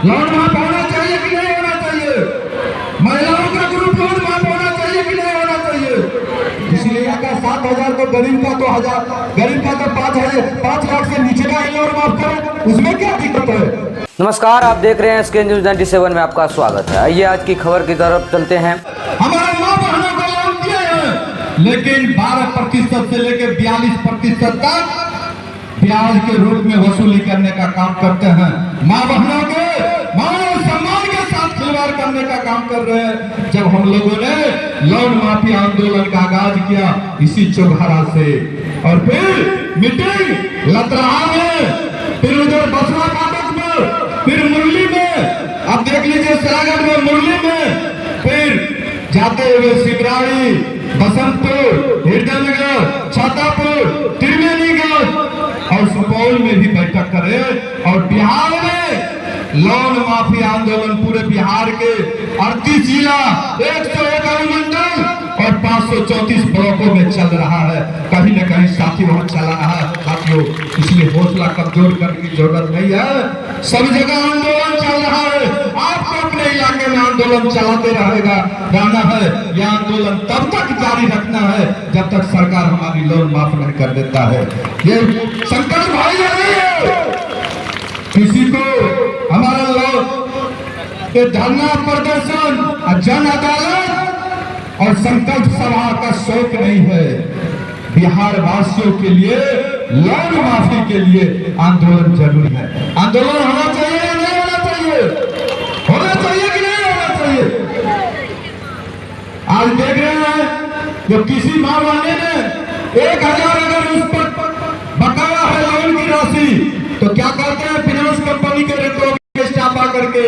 Loan माफ होना चाहिए कि नहीं होना चाहिए? महिलाओं का ग्रुप लोन माफ होना चाहिए कि नहीं होना चाहिए? इसलिए का 7,000 तो गरीब का तो 1,000, गरीब का तो 5 लाख से नीचे का लोन माफ करो, उसमें क्या दिक्कत है? नमस्कार, आप देख रहे हैं SK News 97 में आपका स्वागत है। आइए आज की खबर की तरफ चलते हैं। हमारे माँ बहनों को लोन दिए हैं, लेकिन 12% से लेकर 42% तक ब्याज के रूप में वसूली करने का काम करते हैं। माँ बहनों के मान और सम्मान के साथ खिलवाड़ करने का काम कर रहे हैं। जब हम लोगों ने लोन माफी आंदोलन का आगाज किया इसी चौघारा से, और फिर मीटिंग लतराहा में, फिर उधर बसवा फाटक में, फिर मुरली में, अब देख लीजिए सरागढ़ में, मुरली में, फिर जाते हुए सिगराड़ी, बसंतपुर, हृदयनगर, छातापुर, त्रिवेणीगंज और सुपौल में भी बैठक करे। और बिहार में लोन माफी आंदोलन पूरे बिहार के 38 जिला, 101 अनुमंडल और 534 ब्लॉकों में चल रहा है। कहीं न कहीं साथी वहां चला रहा है साथियों, इसलिए हौसला कमजोर करने की जरूरत नहीं है। सब जगह आंदोलन चल रहा है, आपको अपने इलाके में आंदोलन चलाते रहना है। यह आंदोलन तब तक जारी रखना है जब तक सरकार हमारी लोन माफ नहीं कर देता है। ये संकल्प भाई नहीं है किसी को हमारा लोन के धरना प्रदर्शन, जन अदालत और संकल्प सभा का शौक नहीं है। बिहार वासियों के लिए लोन माफी के लिए आंदोलन जरूरी है। आंदोलन होना चाहिए या नहीं होना चाहिए? होना चाहिए कि नहीं होना चाहिए? आज देख रहे हैं जो किसी माँ वाले ने 1,000 अगर उस पर बकाया है लोन की राशि, तो क्या कहते हैं फाइनेंस कंपनी के रिकॉर्ड स्टाफ आकर के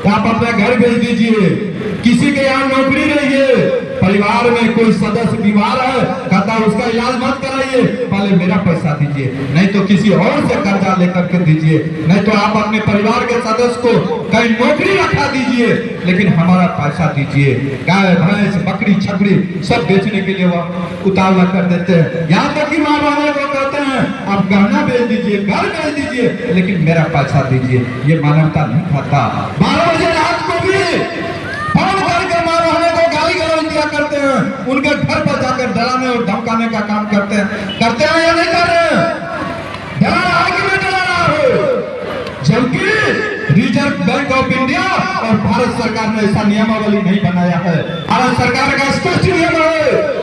आप अपना घर भेज दीजिए। किसी के यहाँ नौकरी नहीं है, परिवार में कोई सदस्य बीमार है, कहता उसका इलाज मत कराइए, पहले मेरा पैसा दीजिए, नहीं तो किसी और से कर्जा लेकर के दीजिए, नहीं तो आप अपने परिवार के सदस्य को कहीं नौकरी रखा दीजिए, लेकिन हमारा पैसा दीजिए। गाय भैंस बकरी छकड़ी सब बेचने के लिए वो उतावला कर देते हैं। यहाँ तक कि माँ बहनों को कहते हैं आप गहना बेच दीजिए, घर बेच दीजिए, लेकिन मेरा पैसा दीजिए। ये मानवता नहीं खाता। 12 बजे रात को भी फोन करके माँ बहनों को गाली गलौज दिया करते हैं, उनके घर पर जाकर डराने और धमकाने का काम करते हैं या नहीं कर रहे हैं? डरा रहा है कि नहीं डरा रहा है? जबकि रिजर्व बैंक ऑफ इंडिया और भारत सरकार ने ऐसा नियमावली नहीं बनाया है। भारत सरकार का स्पष्ट नियम है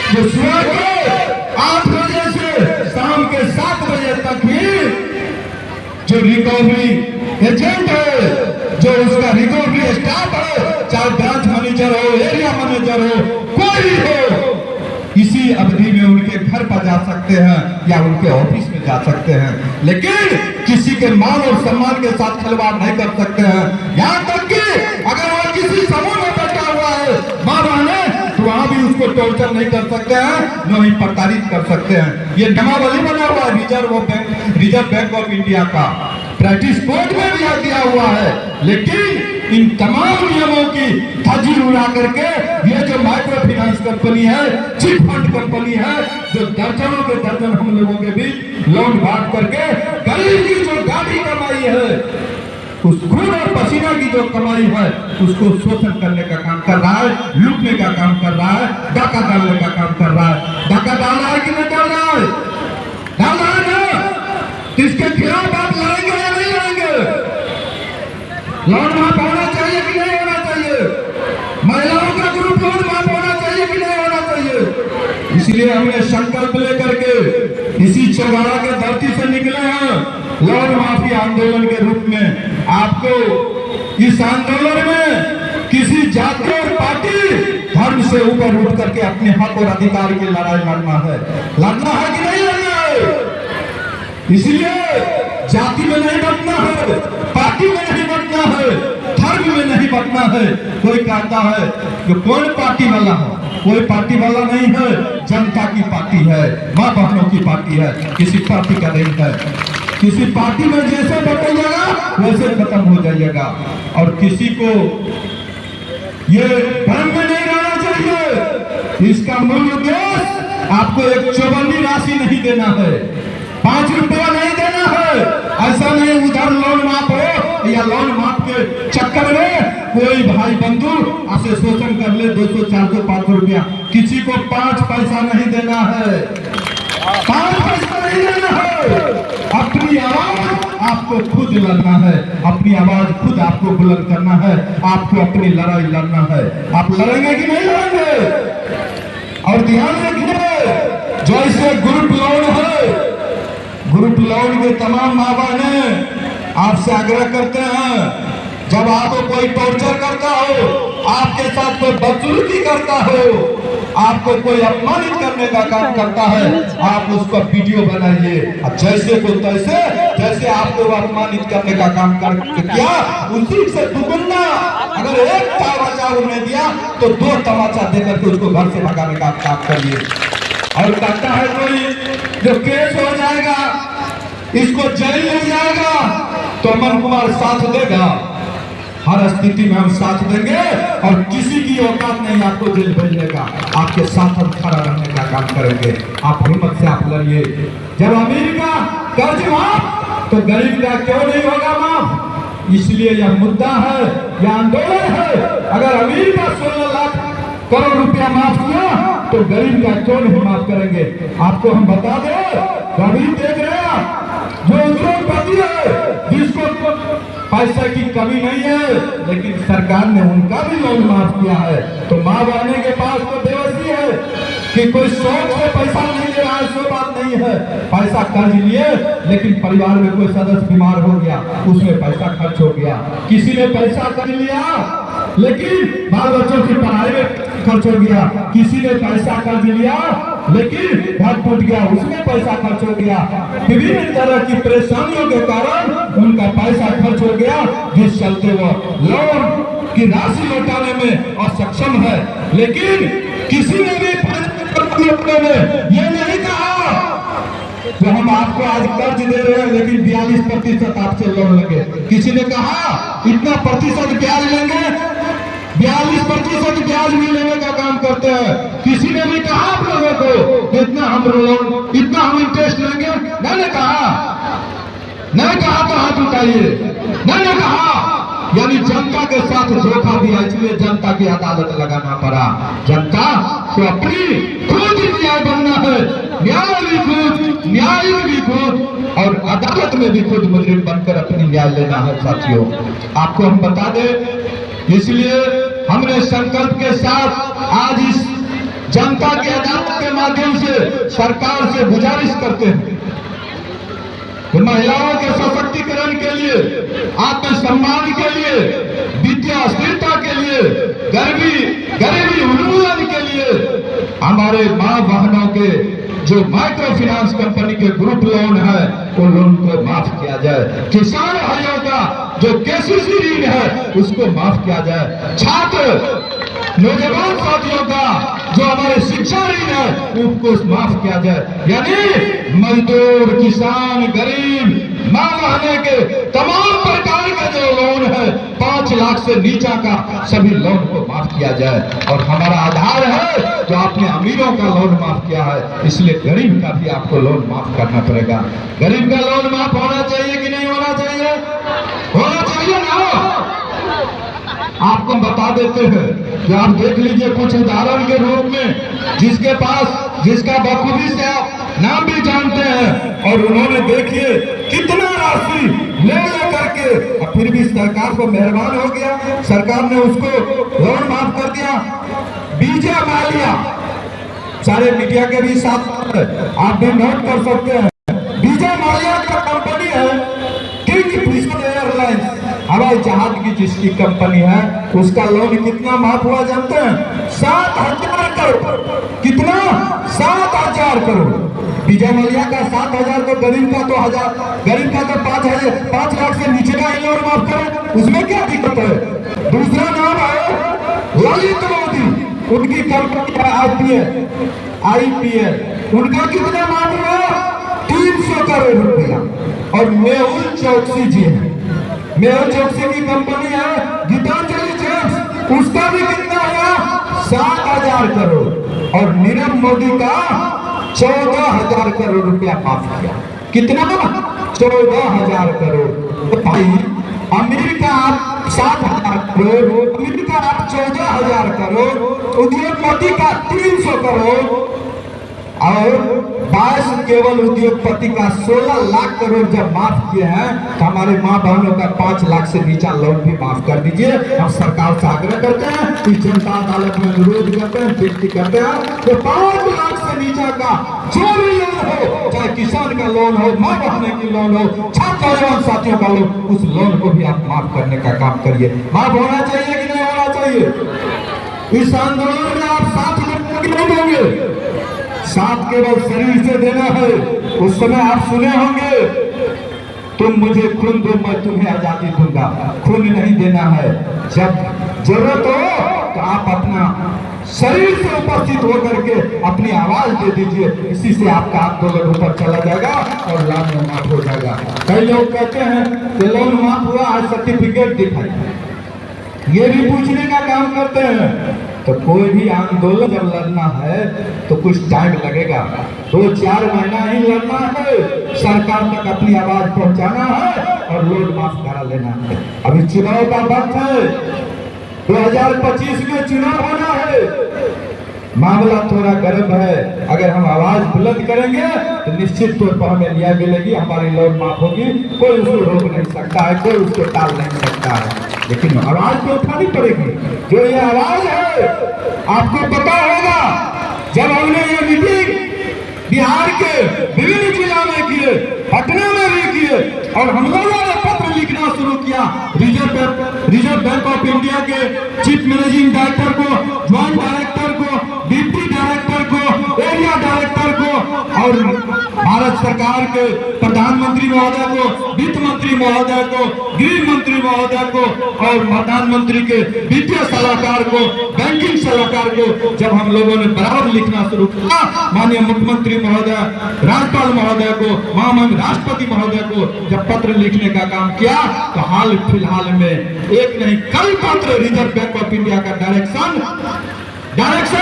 जो सुबह के 8 बजे से शाम के 7 बजे तक ही जो रिकवरी एजेंट है, जो उसका रिकवरी स्टाफ है, चाहे ब्रांच मैनेजर हो, एरिया मैनेजर हो, कोई भी हो, इसी अवधि में उनके घर पर जा सकते हैं या उनके ऑफिस में जा सकते हैं, लेकिन किसी के मान और सम्मान के साथ खिलवाड़ नहीं कर सकते हैं। यहाँ तक कि अगर वो किसी समूह में बैठा हुआ है माँ बहने, तो वहां भी उसको टॉर्चर नहीं कर सकते हैं, न ही प्रताड़ित कर सकते हैं। ये नियमावली बना हुआ है रिजर्व बैंक ऑफ इंडिया का, प्रैक्टिस कोर्ट में भी दिया हुआ है। लेकिन इन तमाम नियमों की धज्जी उड़ा करके ये जो माइक्रो फाइनेंस कंपनी है, चिट फंड कंपनी है, जो दर्जनों के दर्जन हम लोगों के बीच लोन बांट करके गरीब की जो गाड़ी कमाई है, उस खून और पसीना की जो कमाई है, उसको शोषण करने का काम कर रहा है, लूटने का काम कर रहा है, डाका डालने का काम कर रहा है। डाका डाल रहा है कि नहीं डाल रहा है? डाल रहा है ना? इसके खिलाफ आप लड़ेंगे या नहीं लड़ेंगे? लोन माफ होना चाहिए कि नहीं होना चाहिए? महिलाओं का ग्रुप लोन माफ होना चाहिए कि नहीं होना चाहिए? इसलिए हमने संकल्प लेकर के इसी चौगाड़ा के धरती से निकले हैं लोन माफी आंदोलन के रूप में। आपको इस आंदोलन में किसी जाति और पार्टी धर्म से ऊपर उठ करके अपने हक और अधिकार की लड़ाई लड़ना है कि नहीं लड़ना है? इसलिए जाति में नहीं बंटना है, पार्टी में नहीं बंटना है, धर्म में नहीं बंटना है। कोई कहता है कि कौन पार्टी वाला है? कोई पार्टी वाला नहीं है, जनता की पार्टी है, माँ बहनों की पार्टी है, किसी पार्टी का नहीं है। किसी पार्टी में जैसे बटेगा वैसे खत्म हो जाइएगा। और किसी को ये भ्रम में नहीं रहना चाहिए। इसका मूल उद्देश्य आपको एक चौबंदी राशि नहीं देना है, 5 रुपया नहीं देना है। ऐसा नहीं उधर लोन माफ हो, रुपया लोन माफ के चक्कर में कोई भाई बंधु ऐसे शोषण कर ले 200 400 500 रुपया, किसी को 5 पैसा नहीं देना है, 5 पैसा नहीं देना है। अपनी आवाज आपको खुद लड़ना है, अपनी आवाज खुद आपको बुलंद करना है, आपको अपनी लड़ाई लड़ना है। आप लड़ेंगे कि नहीं लड़ेंगे? और ध्यान रखिए, जैसे ग्रुप लोन है, ग्रुप लोन के तमाम माँ बहनें आपसे आग्रह करते हैं, जब आपको कोई टॉर्चर करता हो, आपके साथ कोई बदसलूकी करता हो, आपको कोई अपमानित करने का काम करता है, आप उसका वीडियो बनाइए। जैसे को तैसे, जैसे आपको अपमानित करने का काम किया, उसी से दुगुना अगर एक तमाचा उन्हें दिया तो 2 तमाचा देकर के उसको घर से भगाने का काम करिए। और कहता है कोई जो केस हो जाएगा, इसको जेल ले जाएगा, तो अमन कुमार साथ देगा। हर स्थिति में हम साथ देंगे और किसी की औकात नहीं आपको जेल भेजने का, आपके साथ हम खड़ा रहने का काम करेंगे। आप हिम्मत से आप लड़िए। जब अमीर का कर्ज माफ तो गरीब का क्यों नहीं होगा माफ? इसलिए यह मुद्दा है, यह आंदोलन है। अगर अमीर का 16 लाख करोड़ रुपया माफ किया तो गरीब का क्यों नहीं माफ करेंगे? आपको हम बता दें, गरीब देख रहे हैं जो उद्योगपति है, जिसको पैसे की कमी नहीं है, लेकिन सरकार ने उनका भी लोन माफ किया है। तो माँ बहने के पास तो बेवसी है कि कोई शौक से पैसा नहीं दे रहा है, सो बात नहीं है। पैसा कर्ज लिए, लेकिन परिवार में कोई सदस्य बीमार हो गया, उसमें पैसा खर्च हो गया। किसी ने पैसा कर्ज लिया, लेकिन बाल बच्चों की पढ़ाई में खर्च हो गया। किसी ने पैसा कर्ज लिया, लेकिन घर टूट गया, उसमें पैसा खर्च हो गया। विभिन्न तरह की परेशानियों के कारण उनका पैसा खर्च हो गया, जिस चलते वो लोन की राशि लौटाने में असक्षम है। लेकिन किसी ने भी ये नहीं कहा कि हम आपको आज कर्ज दे रहे हैं, लेकिन 42% आपसे लोन लेंगे। किसी ने कहा इतना प्रतिशत ब्याज लेंगे, 42% ब्याज भी लेने का काम करते हैं। किसी ने भी कहा आप लोगों को इतना हम लोन, इतना हम इंटरेस्ट लेंगे? मैंने कहा, नहीं कहा तो हाथ उठाइए। मैंने कहा, यानी जनता के साथ धोखा दिया, इसलिए जनता की अदालत लगाना पड़ा। जनता को अपनी खुद न्याय बनना है, न्याय भी खुद, न्यायिक भी खुद, और अदालत में भी खुद मुजरिम बनकर अपनी न्याय लेना है। साथियों, आपको हम बता दें, इसलिए हमने संकल्प के साथ आज इस जनता की अदालत के माध्यम से सरकार से गुजारिश करते हैं कि महिलाओं के सशक्तिकरण के लिए, आत्मसम्मान के लिए, विद्या स्थिरता के लिए, गरीबी उन्मूलन के लिए हमारे माँ बहनों के जो माइक्रो फाइनेंस कंपनी के ग्रुप लोन है, उन लोन को माफ किया जाए। किसान भाइयों का जो केसीसी ऋण है, उसको माफ किया जाए। छात्र नौजवान साथियों का जो हमारे शिक्षा ऋण है, उनको माफ किया जाए। यानी मजदूर, किसान, गरीब, मां बहने के तमाम प्रकार का जो लोन है, 5 लाख से नीचा का सभी लोन को माफ किया जाए। और हमारा आधार है जो आपने अमीरों का लोन माफ किया है, इसलिए गरीब का भी आपको लोन माफ करना पड़ेगा। गरीब का लोन माफ होना चाहिए कि नहीं होना चाहिए? होना चाहिए ना। आपको बता देते हैं कि आप देख लीजिए कुछ उदाहरण के रूप में, जिसके पास, जिसका बखूबी से आप नाम भी जानते हैं, और उन्होंने देखिए कितना राशि ले करके, और फिर भी सरकार को मेहरबान हो गया, सरकार ने उसको लोन माफ कर दिया। विजय माल्या, सारे मीडिया के भी साथ आप भी नोट कर सकते हैं, विजय माल्या का कंपनी है किंग फिशर एयरलाइंस, हवाई जहाज की जिसकी कंपनी है, उसका लोन कितना माफ हुआ जानते हैं? 7,000 करोड़। कितना? 7,000 करोड़। विजय माल्या का 7,000, तो गरीब का तो 1,000, गरीब का तो 5 लाख से नीचे का ही लोन माफ करें, उसमें क्या दिक्कत है? दूसरा नाम है ललित मोदी, उनकी कंपनी है IPL, उनका कितना माफ हुआ? 300 करोड़ रुपया। और मेहुल चौकसी जी है, मेहुल चौकसी की कंपनी है गीतांजलि जेम्स, उसका भी कितना हुआ? 7,000 करोड़। और नीरव मोदी का 14,000 करोड़ रुपया माफ किया। कितना? 14,000 करोड़। तो भाई अमीर का आप 7,000 करोड़, अमीर का आप 14,000 करोड़, उद्योगपति का 300 करोड़ और 22 केवल उद्योगपति का 16 लाख करोड़ जब माफ किए हैं तो हमारे माँ बहनों का 5 लाख से नीचा लोन भी माफ कर दीजिए। हम सरकार से आग्रह करते हैं कि जनता अदालत में अनुरोध करते हैं, विनती करते हैं तो 5 लाख से नीचा का जो भी लोन हो, चाहे किसान का लोन हो, माँ बहने की लोन हो, छात्र नौजवान साथियों का लोन, उस लोन को भी आप माफ करने का काम करिए। माफ होना चाहिए कि नहीं होना चाहिए? इस आंदोलन में आप 7 लोगों की नहीं होंगे, साथ केवल शरीर से देना है। उस समय आप सुने होंगे, तुम मुझे खून दो मैं तुम्हें आजादी दूंगा। खून नहीं देना है, जब जरूरत हो तो आप अपना शरीर से उपस्थित होकर के अपनी आवाज दे दीजिए। इसी से आपका आंदोलन ऊपर चला जाएगा और लोन माफ हो जाएगा। कई लोग कहते हैं कि लोन माफ हुआ है, सर्टिफिकेट दिखाई, ये भी पूछने का काम करते हैं। तो कोई भी आंदोलन जब लड़ना है तो कुछ टाइम लगेगा, 2-4 महीना ही लड़ना है, सरकार तक अपनी आवाज पहुंचाना है और लोन माफ करा लेना है। अभी चुनाव का वक्त है, 2025 में चुनाव होना है, मामला थोड़ा गर्म है। अगर हम आवाज बुलंद करेंगे तो निश्चित तौर पर हमें न्याय मिलेगी, हमारी लोन माफ होगी। कोई उसको रोक नहीं सकता है, कोई उसको टाल नहीं सकता है, लेकिन आवाज तो उठानी पड़ेगी। जो ये आवाज है, आपको पता होगा जब हमने ये मीटिंग बिहार के विभिन्न जिला में किए, पटना में भी किए और हम लोगों ने पत्र लिखना शुरू किया रिजर्व बैंक ऑफ इंडिया के चीफ मैनेजिंग डायरेक्टर को, ज्वाइंट डायरेक्टर को, डिप्टी डायरेक्टर को, एरिया डायरेक्टर को और भारत सरकार के प्रधानमंत्री महोदय को, वित्त मंत्री महोदय को, गृह मंत्री महोदय को और प्रधानमंत्री के वित्तीय सलाहकार को, बैंकिंग सलाहकार को जब हम लोगों ने बराबर लिखना शुरू किया, माननीय मुख्यमंत्री महोदय, राज्यपाल महोदय को, महामहिम राष्ट्रपति महोदय को जब पत्र लिखने का काम किया तो हाल फिलहाल में एक नहीं कई पत्र रिजर्व बैंक ऑफ इंडिया का डायरेक्शन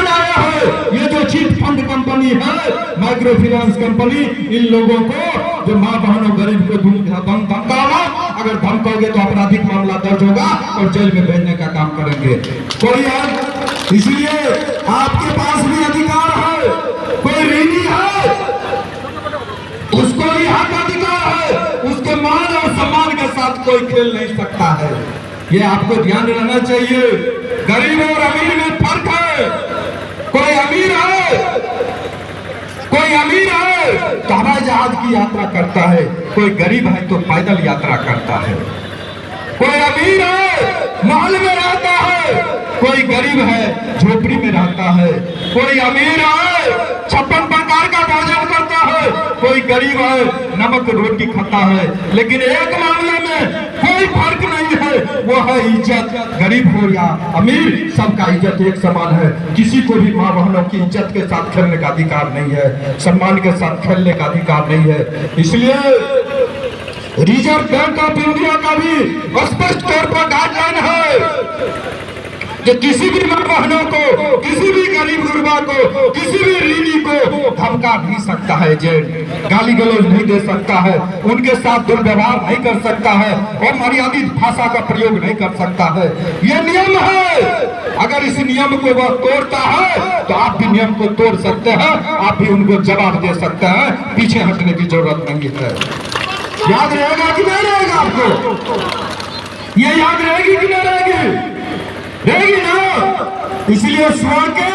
आया है। ये जो चिट फंड कंपनी है, माइक्रो फाइनेंस कंपनी, इन लोगों को जो माँ बहनों गरीब को धमकाओ, अगर धमकाओगे तो आपराधिक मामला दर्ज होगा और जेल में भेजने का काम करेंगे। कोई है, इसलिए आपके पास भी अधिकार है। कोई ऋणी है, उसको भी हक अधिकार है, उसके मान और सम्मान के साथ कोई खेल नहीं सकता है। ये आपको ध्यान रहना चाहिए। गरीब और अमीर में फर्क है। कोई अमीर है तो हवाई जहाज की यात्रा करता है, कोई गरीब है तो पैदल यात्रा करता है। कोई अमीर है महल में रहता है, कोई गरीब है झोपड़ी में रहता है। कोई अमीर है 56 प्रकार का भोजन करता है, कोई गरीब है नमक रोटी खाता है। लेकिन एक मामले में कोई फर्क नहीं है, वो है इज्जत। गरीब हो या अमीर, सबका इज्जत एक समान है। किसी को भी माँ बहनों की इज्जत के साथ खेलने का अधिकार नहीं है, सम्मान के साथ खेलने का अधिकार नहीं है। इसलिए रिजर्व बैंक ऑफ इंडिया का भी स्पष्ट तौर पर गाइडलाइन है कि किसी भी माँ बहनों को, किसी भी गरीब गुरबा को, किसी भी ऋणी को धमका नहीं सकता है, जेल गाली गलौज नहीं दे सकता है, उनके साथ दुर्व्यवहार नहीं कर सकता है और मर्यादित भाषा का प्रयोग नहीं कर सकता है। ये नियम है। अगर इस नियम को वह तोड़ता है तो आप भी नियम को तोड़ सकते हैं, आप भी उनको जवाब दे सकते हैं। पीछे हटने की जरूरत नहीं है। याद रहेगा कि नहीं रहेगा आपको? ये याद रहेगी कि नहीं रहेगी? रहेगी ना। इसलिए सुबह के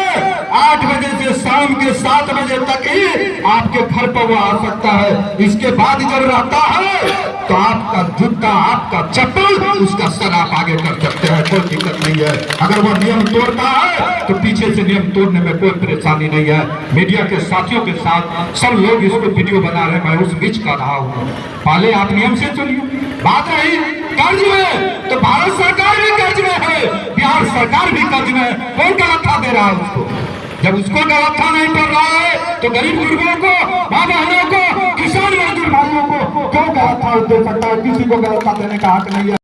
8 बजे से शाम के 7 बजे तक ही आपके घर पर वो आ सकता है। इसके बाद जब रहता है तो आपका जूता, आपका चप्पल, उसका सर आप आगे कर सकते हैं, कोई दिक्कत नहीं है। अगर वो नियम तोड़ता है तो पीछे से नियम तोड़ने में कोई परेशानी नहीं है। मीडिया के साथियों के साथ सब लोग इसको वीडियो बना रहे हैं, मैं उस बीच का रहा हूँ। पहले आप नियम से चलिए। बात रही कर्ज में, तो भारत सरकार भी कर्ज में है, बिहार सरकार भी कर्ज में है। कौन गलत दे रहा है उसको? जब उसको गलत नहीं पड़ रहा है तो गरीब गुरबों को, माँ बहनों को, किसान मजदूर भाइयों को क्यों गलत दे सकता है? किसी को गलत देने का हक नहीं है।